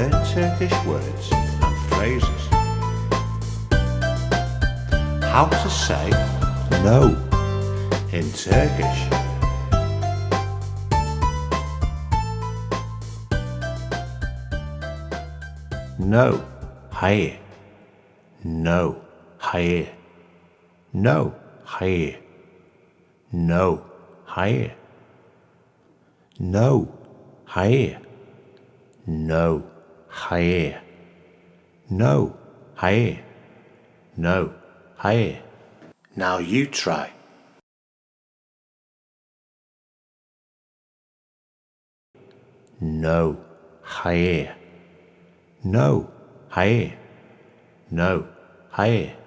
learn Turkish words and phrases. How to say no in Turkish. No, hayır. No, hayır. No, hayır. No, hayır. No, hayır. No, hayır. No, hayır. No, hayır. Now you try. No, hayır. No, hayır. No, hayır.